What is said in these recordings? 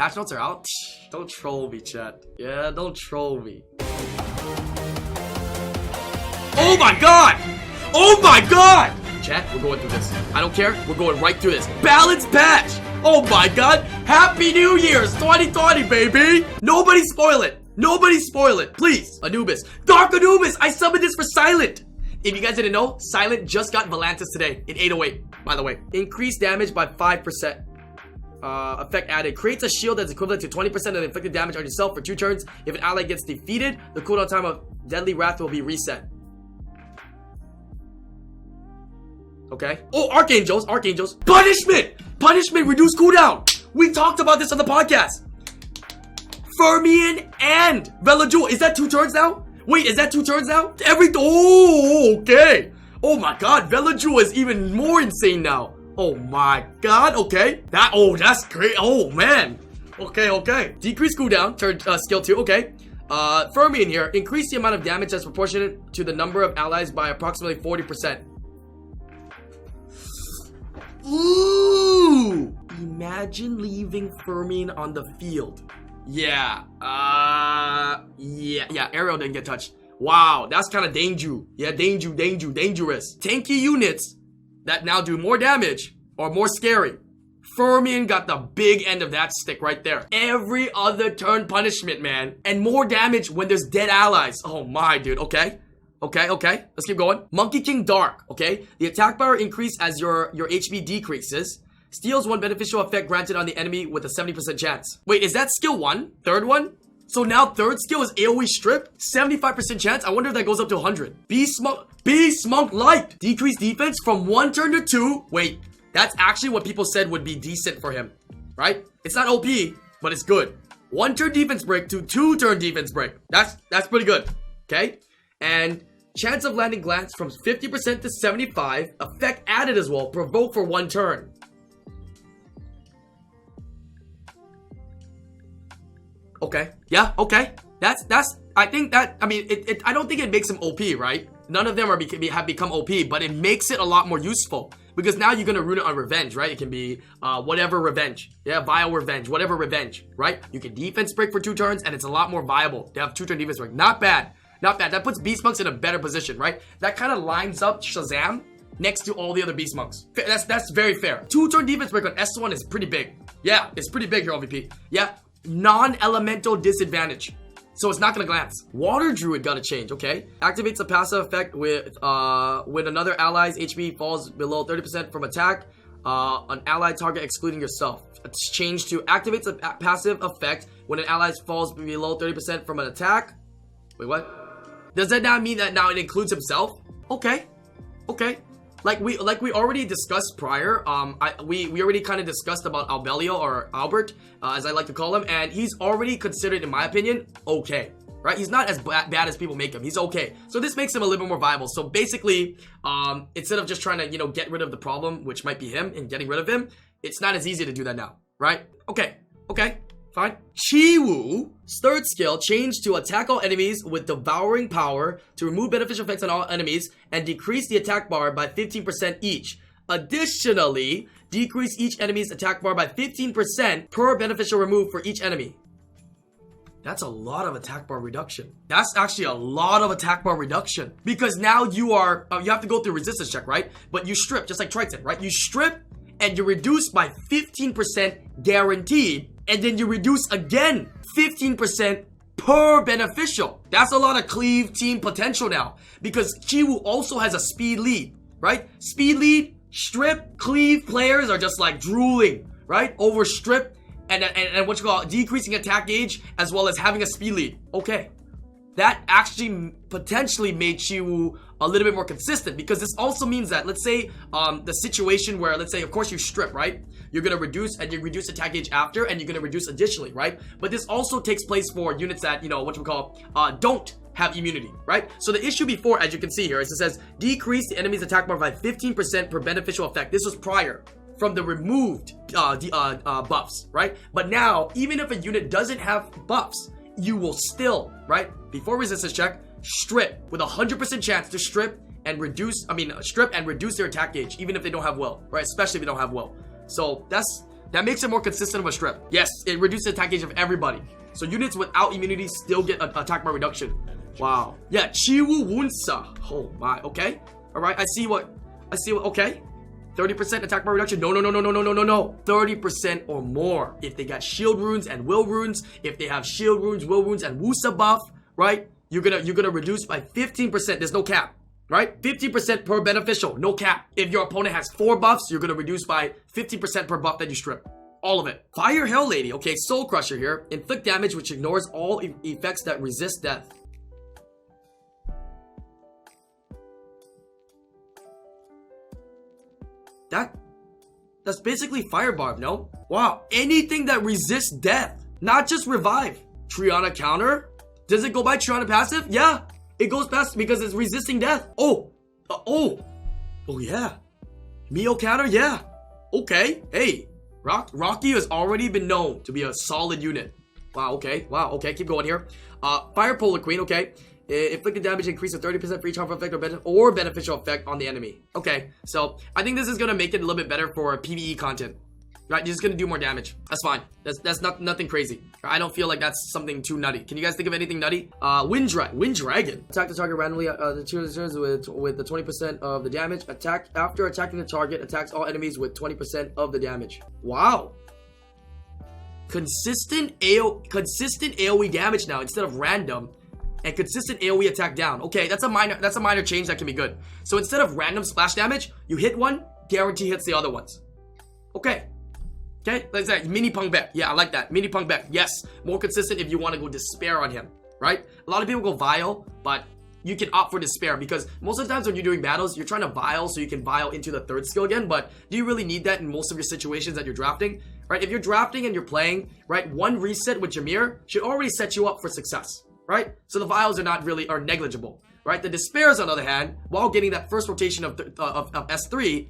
Patch notes are out? Don't troll me, chat. Yeah, don't troll me. Oh my god! Oh my god! Chat, we're going through this. I don't care. We're going right through this. Balance patch! Oh my god! Happy New Year's 2020, baby! Nobody spoil it. Nobody spoil it. Please. Anubis. Dark Anubis! I summoned this for Silent. If you guys didn't know, Silent just got Volantis today in 808, by the way. Increase damage by 5%. Effect added. Creates a shield that's equivalent to 20% of the inflicted damage on yourself for 2 turns. If an ally gets defeated, the cooldown time of Deadly Wrath will be reset. Okay. Oh, Archangels. Punishment! Punishment, reduce cooldown! We talked about this on the podcast. Fermion and Velajul. Is that 2 turns now? Wait, is that 2 turns now? Oh, okay. Oh my god, Velajul is even more insane now. Oh my god, okay. That's great. Oh man. Okay. Decrease cooldown, turn skill 2, okay. Fermion here, increase the amount of damage that's proportionate to the number of allies by approximately 40%. Ooh! Imagine leaving Fermion on the field. Yeah. Yeah. Ariel didn't get touched. Wow, that's kind of dangerous. Yeah, dangerous. Tanky units that now do more damage or more scary. Fermion got the big end of that stick right there. Every other turn punishment, man. And more damage when there's dead allies. Oh my, dude. Okay. Let's keep going. Monkey King Dark. Okay. The attack bar increase as your HP decreases. Steals 1 beneficial effect granted on the enemy with a 70% chance. Wait, is that skill 1? Third one? So now third skill is AoE strip? 75% chance? I wonder if that goes up to 100. Beast Monk Light. Decrease defense from 1 turn to 2. Wait, that's actually what people said would be decent for him. Right? It's not OP, but it's good. 1 turn defense break to 2 turn defense break. That's pretty good. Okay? And chance of landing glance from 50% to 75. Effect added as well. Provoke for 1 turn. Okay. Yeah, okay. I think that, I mean, I don't think it makes him OP, right? None of them have become OP, but it makes it a lot more useful. Because now you're gonna rune it on revenge, right? It can be, whatever revenge. Yeah, vile revenge, whatever revenge, right? You can defense break for 2 turns, and it's a lot more viable to have 2 turn defense break. Not bad. That puts Beast Monks in a better position, right? That kind of lines up Shazam next to all the other Beast Monks. That's very fair. 2 turn defense break on S1 is pretty big. Yeah, it's pretty big here, OVP. Yeah. Non-elemental disadvantage, so it's not gonna glance. Water Druid got to change. Okay, activates a passive effect with when another ally's HP falls below 30% from attack, an allied target excluding yourself. It's changed to activates a passive effect when an ally falls below 30% from an attack. Wait, what? Does that not mean that now it includes himself? Okay. Like we already discussed prior, we already kind of discussed about Albelio, or Albert, as I like to call him, and he's already considered, in my opinion, okay, right? He's not as bad as people make him. He's okay. So this makes him a little bit more viable. So basically, instead of just trying to, get rid of the problem, which might be him, and getting rid of him, it's not as easy to do that now, right? Okay, fine. Jiwu's third skill changed to attack all enemies with devouring power to remove beneficial effects on all enemies and decrease the attack bar by 15% each. Additionally, decrease each enemy's attack bar by 15% per beneficial remove for each enemy. That's a lot of attack bar reduction. That's actually a lot of attack bar reduction, because now you have to go through resistance check, right? But you strip, just like Triton, right? You strip and you reduce by 15% guaranteed. And then you reduce again 15% per beneficial. That's a lot of cleave team potential now, because Jiwu also has a speed lead, right? Speed lead, strip, cleave players are just like drooling, right? Over strip and what you call decreasing attack gauge, as well as having a speed lead. Okay. That actually potentially made Jiwu a little bit more consistent, because this also means that, let's say, the situation where, let's say, of course you strip, right? You're going to reduce, and you reduce attack gauge after, and you're going to reduce additionally, right? But this also takes place for units that, don't have immunity, right? So the issue before, as you can see here, is it says, decrease the enemy's attack bar by 15% per beneficial effect. This was prior from the removed buffs, right? But now, even if a unit doesn't have buffs, you will still, right, before resistance check, strip with a 100% chance to strip and reduce their attack gauge, even if they don't have will, right? Especially if they don't have will. So that's That makes it more consistent of a strip. Yes, it reduces the attack gauge of everybody. So units without immunity still get an attack bar reduction. Wow. Yeah, Jiwu Wunsa. Oh my, okay. Alright, I see what, okay. 30% attack bar reduction. No. 30% or more. If they got shield runes and will runes, if they have shield runes, will runes, and Wusa buff, right? You're gonna reduce by 15%. There's no cap, right? 50% per beneficial, no cap. If your opponent has 4 buffs, you're gonna reduce by 50% per buff that you strip. All of it. Fire Hell Lady. Okay, Soul Crusher here. Inflict damage which ignores all effects that resist death. That's basically Fire Barb, no? Wow. Anything that resists death. Not just revive. Triana counter? Does it go by Triana passive? Yeah. It goes past because it's resisting death. Oh yeah. Mio counter? Yeah. Okay. Hey. Rocky has already been known to be a solid unit. Wow, okay. Keep going here. Fire Polar Queen, okay. Inflicted damage increase of 30% for each harmful effect or beneficial effect on the enemy. Okay, so I think this is gonna make it a little bit better for PvE content. Right, you're just gonna do more damage. That's fine. That's nothing crazy. I don't feel like that's something too nutty. Can you guys think of anything nutty? Wind Dragon. Attack the target randomly the 2 turns with the 20% of the damage. Attack after attacking the target, attacks all enemies with 20% of the damage. Wow. Consistent AoE damage now instead of random. And consistent AoE attack down. Okay, that's a minor change that can be good. So instead of random splash damage, you hit one, guarantee hits the other ones. Okay, like that. Mini Punk Back. Yeah, I like that. Mini Punk Back. Yes, more consistent if you want to go Despair on him, right? A lot of people go Vile, but you can opt for Despair because most of the times when you're doing battles, you're trying to Vile so you can Vile into the 3rd skill again, but do you really need that in most of your situations that you're drafting? Right? If you're drafting and you're playing, right, one reset with Jameer should already set you up for success. Right? So the vials are negligible, right? The Despairs, on the other hand, while getting that first rotation of S3,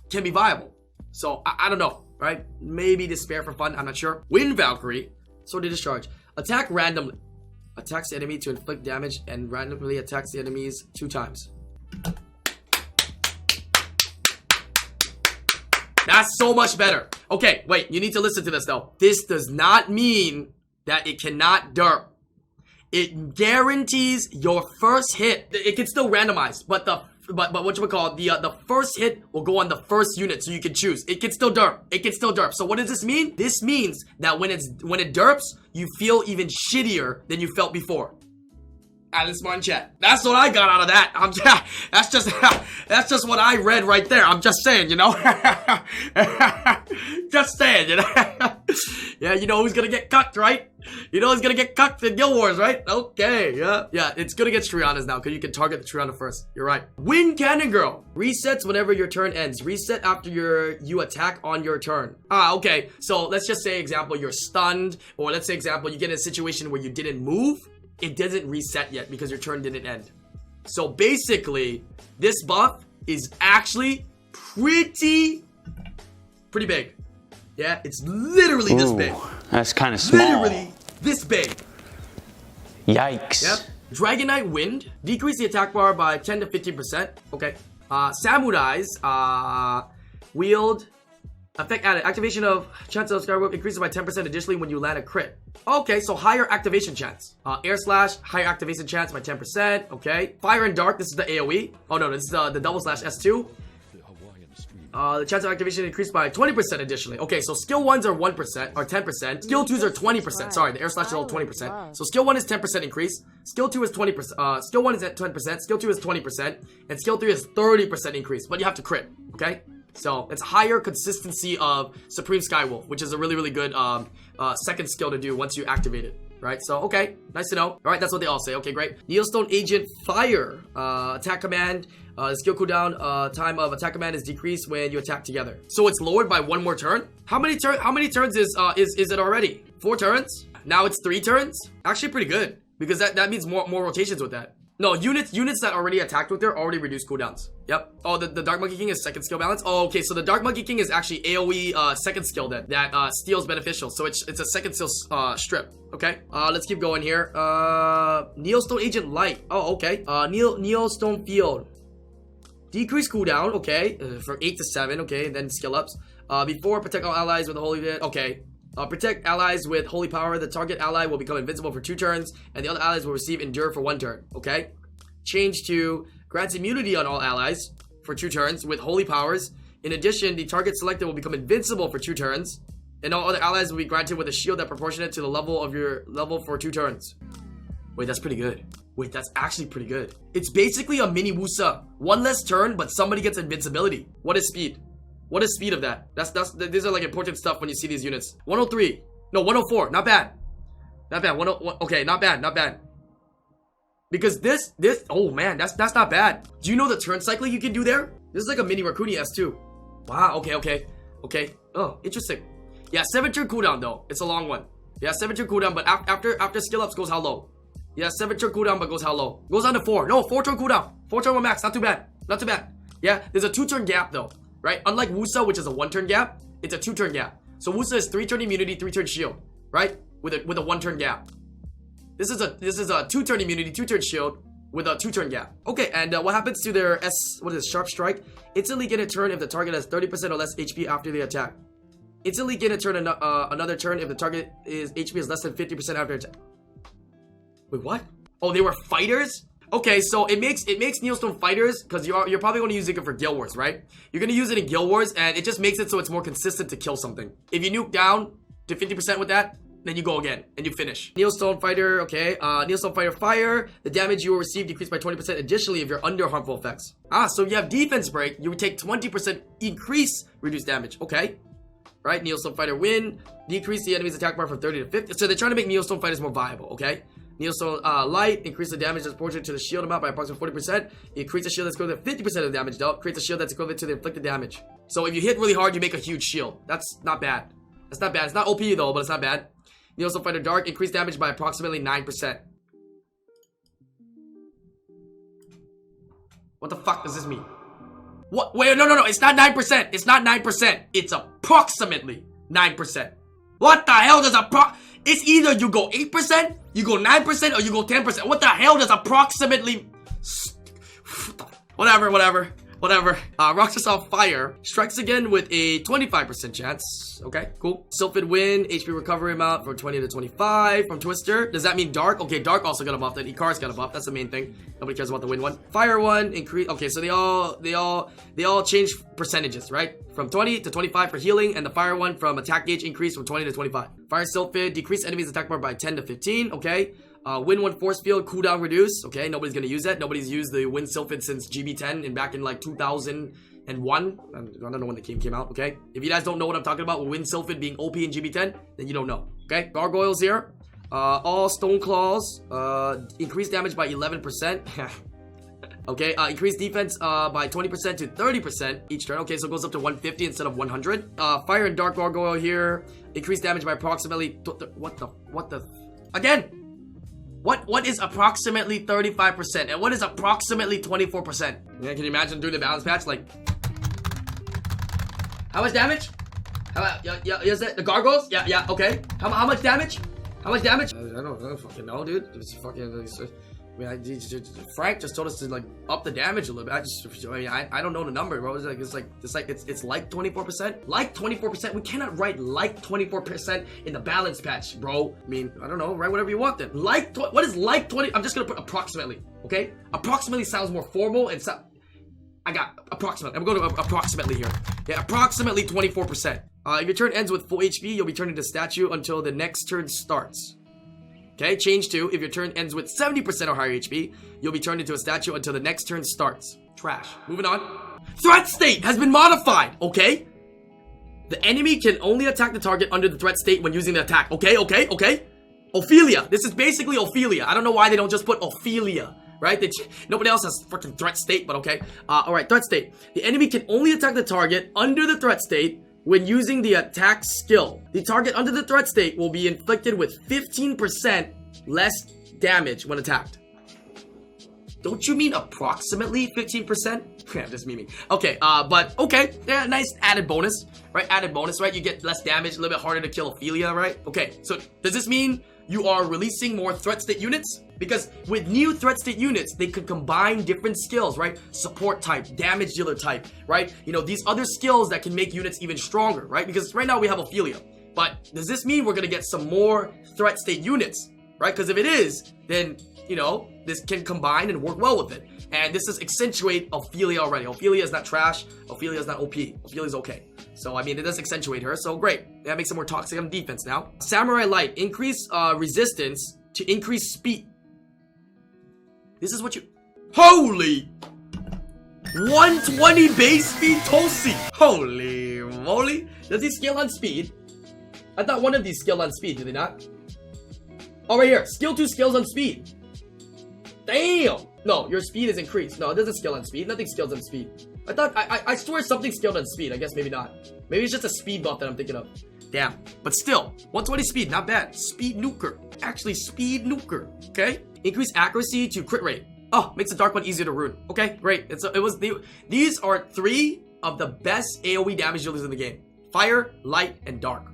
can be viable. So I don't know, right? Maybe Despair for fun, I'm not sure. Wind Valkyrie, Sword to Discharge. Attack randomly. Attacks the enemy to inflict damage and randomly attacks the enemies 2 times. That's so much better. Okay, wait, you need to listen to this though. This does not mean that it cannot derp. It guarantees your first hit. It can still randomize, but the first hit will go on the first unit, so you can choose. It can still derp. So what does this mean? This means that when it derps, you feel even shittier than you felt before. IslandGrown chat. That's what I got out of that. That's just what I read right there. I'm just saying, you know. Just saying, you know. Yeah, you know who's gonna get cucked, right? You know who's gonna get cucked in Guild Wars, right? Okay, yeah. It's good against Trianas now because you can target the Triana first. You're right. Wind Cannon Girl resets whenever your turn ends. Reset after you attack on your turn. Okay. So let's just say, example, you're stunned, or let's say, example, you get in a situation where you didn't move. It doesn't reset yet because your turn didn't end. So basically, this buff is actually pretty big. Yeah, it's literally this big. That's kind of small. Literally this big. Yikes. Yep. Dragonite Wind. Decrease the attack bar by 10 to 15%. Okay. Samurais. Wield. Effect added. Activation of chance of Skyward increases by 10% additionally when you land a crit. Okay, so higher activation chance. Air Slash, higher activation chance by 10%. Okay. Fire and Dark, this is the AoE. Oh no, this is the double slash S2. The chance of activation increased by 20% additionally. Okay, so skill 1s are 1% or 10%. Skill 2s are 20%. Sorry, the Air Slash is all 20%. So skill 1 is 10% increase. Skill 2 is 20%. Skill 1 is at 10%. Skill 2 is 20%. And skill 3 is 30% increase. But you have to crit. Okay? So it's higher consistency of Supreme Skywolf, which is a really good second skill to do once you activate it. Right, so okay, nice to know. All right, that's what they all say. Okay, great. Neostone Agent Fire. Attack command. Skill cooldown time of attack command is decreased when you attack together. So it's lowered by 1 more turn. How many turns is it already? 4 turns. Now it's 3 turns. Actually, pretty good because that means more rotations with that. No, units that already attacked with her already reduce cooldowns. Yep. Oh, the Dark Monkey King is second skill balance. Oh, okay. So the Dark Monkey King is actually AoE second skill that steals beneficial. So it's a second skill strip. Okay. Let's keep going here. Neostone Agent Light. Oh, okay. Neostone Field. Decrease cooldown. Okay. From 8 to 7. Okay. And then skill ups. Before, protect all allies with the holy... Okay. Protect allies with holy power. The target ally will become invincible for 2 turns, and the other allies will receive endure for 1 turn. Okay. Change to grants immunity on all allies for 2 turns with holy powers. In addition, the target selected will become invincible for 2 turns, and all other allies will be granted with a shield that proportionate to the level of your level for 2 turns. Wait, that's pretty good. Wait, that's actually pretty good. It's basically a mini Wusa. 1 less turn, but somebody gets invincibility. What is speed? What is speed of that? These are like important stuff when you see these units. 103. No, 104. Not bad. Not bad. 101. Okay, not bad. Not bad. Because this. Oh man, that's not bad. Do you know the turn cycling you can do there? This is like a mini Rakuni S2. Wow. Okay. Oh, interesting. Yeah, 7 turn cooldown though. It's a long one. Yeah, 7 turn cooldown, but after skill ups goes how low? Yeah, 7 turn cooldown, but goes how low? Goes on to 4. No, 4 turn cooldown. 4 turn 1 max. Not too bad. Not too bad. Yeah, there's a 2 turn gap though. Right? Unlike Wusa, which is a 1 turn gap, it's a 2 turn gap. So Wusa is 3 turn immunity, 3 turn shield, right? With a 1 turn gap. This is a 2 turn immunity, 2 turn shield with a 2 turn gap. Okay, and what happens to their sharp strike? Instantly get a turn if the target has 30% or less HP after the attack. Instantly get a turn another turn if the target HP is less than 50% after attack. Wait, what? Oh, they were fighters? Okay, so it makes Neostone fighters because you're probably going to use it for Guild Wars, right? You're going to use it in Guild Wars, and it just makes it so it's more consistent to kill something. If you nuke down to 50% with that, then you go again and you finish. Neostone fighter, okay. Neostone fighter fire. The damage you will receive decreased by 20% additionally if you're under harmful effects. So you have defense break. You would take 20% increase reduced damage. Okay, right. Neostone fighter win. Decrease the enemy's attack bar from 30 to 50. So they're trying to make Neostone fighters more viable. Okay. Neostone light, increase the damage that's proportionate to the shield amount by approximately 40%. It creates a shield that's equivalent to 50% of the damage dealt. Creates a shield that's equivalent to the inflicted damage. So if you hit really hard, you make a huge shield. That's not bad. That's not bad. It's not OP though, but it's not bad. Neostone fighter dark, increase damage by approximately 9%. What the fuck does this mean? What? Wait, no. It's not 9%. It's not 9%. It's approximately 9%. What the hell does It's either you go 8%, you go 9%, or you go 10%. What the hell does approximately... Whatever. Roxas on fire. Strikes again with a 25% chance. Okay, cool. Sylphid win. HP recovery amount from 20 to 25 from Twister. Does that mean dark? Okay, dark also got a buff. Then Icarus got a buff. That's the main thing. Nobody cares about the win one. Fire one. Increase. Okay, so they all change percentages, right? From 20 to 25 for healing, and the fire one from attack gauge increase from 20 to 25. Fire Sylphid. Decrease enemies attack bar by 10 to 15. Okay. Win 1 force field, cooldown reduce. Okay, nobody's gonna use that. Nobody's used the Win Sylphid since GB10 and back in like 2001. I don't know when the game came out. Okay, if you guys don't know what I'm talking about with Win Sylphid being OP in GB10, then you don't know. Okay, Gargoyles here. All Stone Claws. Increase damage by 11%. Okay, increase defense by 20% to 30% each turn. Okay, so it goes up to 150 instead of 100. Fire and Dark Gargoyle here. Increase damage by approximately... Again! What is approximately 35% and what is approximately 24%? Yeah, can you imagine doing the balance patch? Like, how much damage? Is that the gargoyles? Yeah, okay. How much damage? How much damage? I don't fucking know, dude. It's fucking. Frank just told us to like up the damage a little bit. I don't know the number, bro. It's like 24%. Like 24%. We cannot write like 24% in the balance patch, bro. I mean, I don't know. Write whatever you want then. What is like 20? I'm just gonna put approximately. Okay, approximately sounds more formal and I got approximately. I'm going to approximately here. Yeah, approximately 24%. If your turn ends with full HP, you'll be turned into statue until the next turn starts. Okay, change to, if your turn ends with 70% or higher HP, you'll be turned into a statue until the next turn starts. Trash. Moving on. Threat state has been modified, okay? The enemy can only attack the target under the threat state when using the attack. Okay. Ophelia. This is basically Ophelia. I don't know why they don't just put Ophelia, right? Nobody else has freaking threat state, but okay. Alright, threat state. The enemy can only attack the target under the threat state when using the attack skill. The target under the threat state will be inflicted with 15% less damage when attacked. Don't you mean approximately 15%? Yeah, just memeing. Okay, but okay. Yeah, nice added bonus, right? Added bonus, right? You get less damage, a little bit harder to kill Ophelia, right? Okay, so does this mean you are releasing more threat state units, because with new threat state units, they could combine different skills, right? Support type, damage dealer type, right? You know, these other skills that can make units even stronger, right? Because right now we have Ophelia, but does this mean we're gonna get some more threat state units, right? Because if it is, then, you know, this can combine and work well with it. And this is accentuate Ophelia already. Ophelia is not trash. Ophelia is not OP. Ophelia is okay. So, I mean, it does accentuate her. So, great. That makes it more toxic on defense now. Samurai Light. Increase resistance to increase speed. This is what you... Holy... 120 base speed Tulsi. Holy moly. Does he scale on speed? I thought one of these scaled on speed. Do they not? Oh, right here. Skill 2 scales on speed. Damn. No, your speed is increased. No, it doesn't scale on speed. Nothing scales on speed. I thought, I swear something scaled on speed. I guess maybe not. Maybe it's just a speed buff that I'm thinking of. Damn. But still, 120 speed, not bad. Speed nuker. Actually, speed nuker. Okay. Increase accuracy to crit rate. Oh, makes the dark one easier to rune. Okay, great. These are 3 of the best AoE damage dealers in the game. Fire, light, and dark.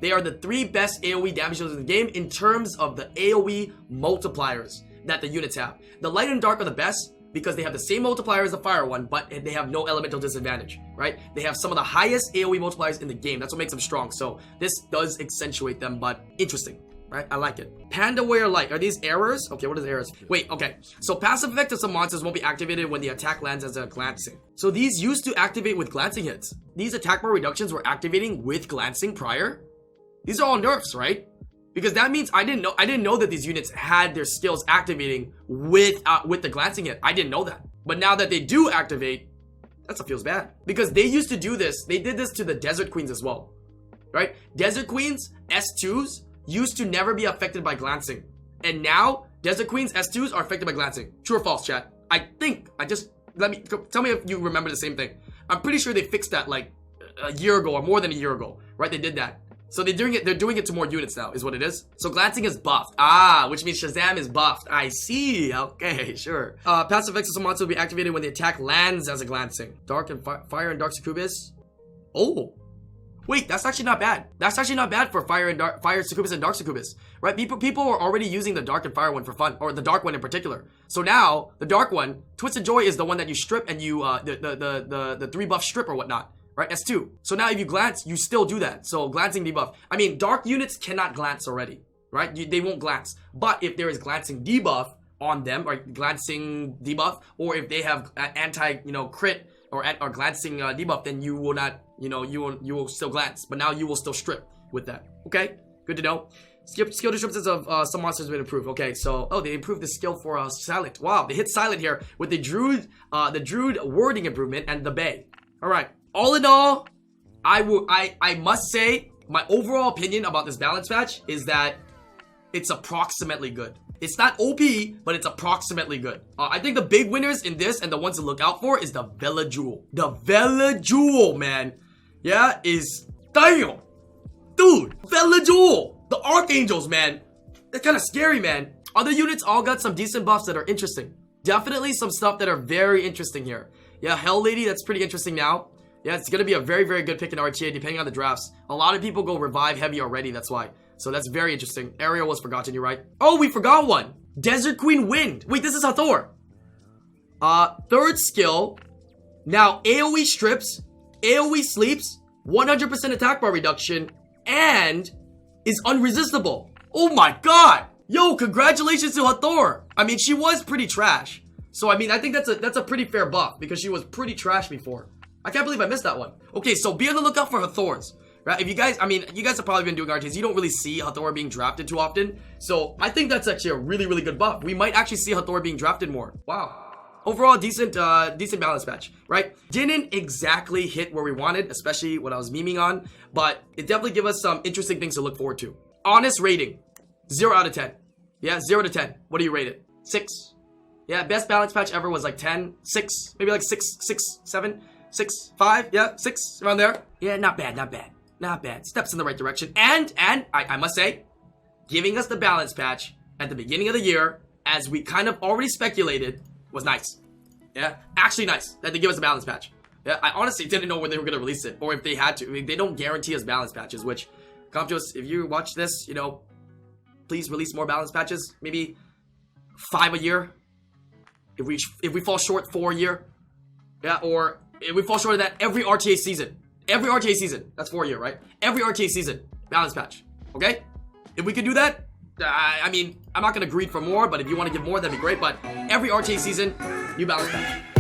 They are the 3 best AoE damage dealers in the game in terms of the AoE multipliers that the units have. The light and dark are the best because they have the same multiplier as the fire one, but they have no elemental disadvantage, right? They have some of the highest AoE multipliers in the game. That's what makes them strong. So this does accentuate them, but interesting, right? I like it. Panda Warrior Light. Are these errors? Okay, what is errors? Wait, okay. So passive effect of some monsters won't be activated when the attack lands as a glancing. So these used to activate with glancing hits. These attack bar reductions were activating with glancing prior. These are all nerfs, right? Because that means I didn't know that these units had their skills activating with the glancing hit. I didn't know that. But now that they do activate, that feels bad. Because they used to do this. They did this to the Desert Queens as well, right? Desert Queens S2s used to never be affected by glancing. And now Desert Queens S2s are affected by glancing. True or false, chat? Tell me if you remember the same thing. I'm pretty sure they fixed that like a year ago or more than a year ago, right? They did that. So they're doing it to more units now, is what it is. So glancing is buffed. Ah, which means Shazam is buffed. I see. Okay, sure. Passive effects of some monster will be activated when the attack lands as a glancing. Dark and fire and dark succubus. Oh. Wait, that's actually not bad. That's actually not bad for fire succubus and dark succubus. Right? People are already using the dark and fire one for fun, or the dark one in particular. So now, the dark one, Twisted Joy is the one that you strip and you the 3 buff strip or whatnot. Right, S2. So now if you glance, you still do that. So glancing debuff. I mean, dark units cannot glance already, right? They won't glance. But if there is glancing debuff on them, or glancing debuff, or if they have anti, crit or glancing debuff, then you will not, you will still glance. But now you will still strip with that. Okay, good to know. Skill descriptions of some monsters have been improved. Okay, so they improved the skill for silent. Wow, they hit silent here with the Druid wording improvement and the Bay. All right. All in all, I must say my overall opinion about this balance patch is that it's approximately good. It's not OP, but it's approximately good. I think the big winners in this and the ones to look out for is the Vela Jewel. The Vela Jewel, man. Yeah, is damn. Dude, Vela Jewel. The Archangels, man. They're kind of scary, man. Other units all got some decent buffs that are interesting. Definitely some stuff that are very interesting here. Yeah, Hell Lady, that's pretty interesting now. Yeah, it's going to be a very, very good pick in RTA depending on the drafts. A lot of people go revive heavy already, that's why. So that's very interesting. Ariel was forgotten, you're right. Oh, we forgot one. Desert Queen Wind. Wait, this is Hathor. 3rd skill. Now, AoE strips, AoE sleeps, 100% attack bar reduction, and is unresistible. Oh my god. Yo, congratulations to Hathor. I mean, she was pretty trash. So, I mean, I think that's a pretty fair buff because she was pretty trash before. I can't believe I missed that one. Okay, so be on the lookout for Hathors. Right? If you guys, you guys have probably been doing RTs. You don't really see Hathor being drafted too often. So I think that's actually a really, really good buff. We might actually see Hathor being drafted more. Wow. Overall, decent balance patch, right? Didn't exactly hit where we wanted, especially what I was memeing on. But it definitely gave us some interesting things to look forward to. Honest rating, 0 out of 10. Yeah, 0 to 10. What do you rate it? 6. Yeah, best balance patch ever was like 10, 6, maybe like 6, 7. 6, 5, yeah, 6, around there. Yeah, not bad, not bad. Not bad. Steps in the right direction. And I must say, giving us the balance patch at the beginning of the year, as we kind of already speculated, was nice. Yeah, actually nice that they give us a balance patch. Yeah, I honestly didn't know when they were going to release it, or if they had to. I mean, they don't guarantee us balance patches, which, Comptos, if you watch this, please release more balance patches. Maybe 5 a year. If we fall short, 4 a year. Yeah, or if we fall short of that every RTA season. Every RTA season. That's 4 a year, right? Every RTA season. Balance patch. Okay? If we could do that, I mean, I'm not going to greed for more, but if you want to give more, that'd be great. But every RTA season, new balance patch.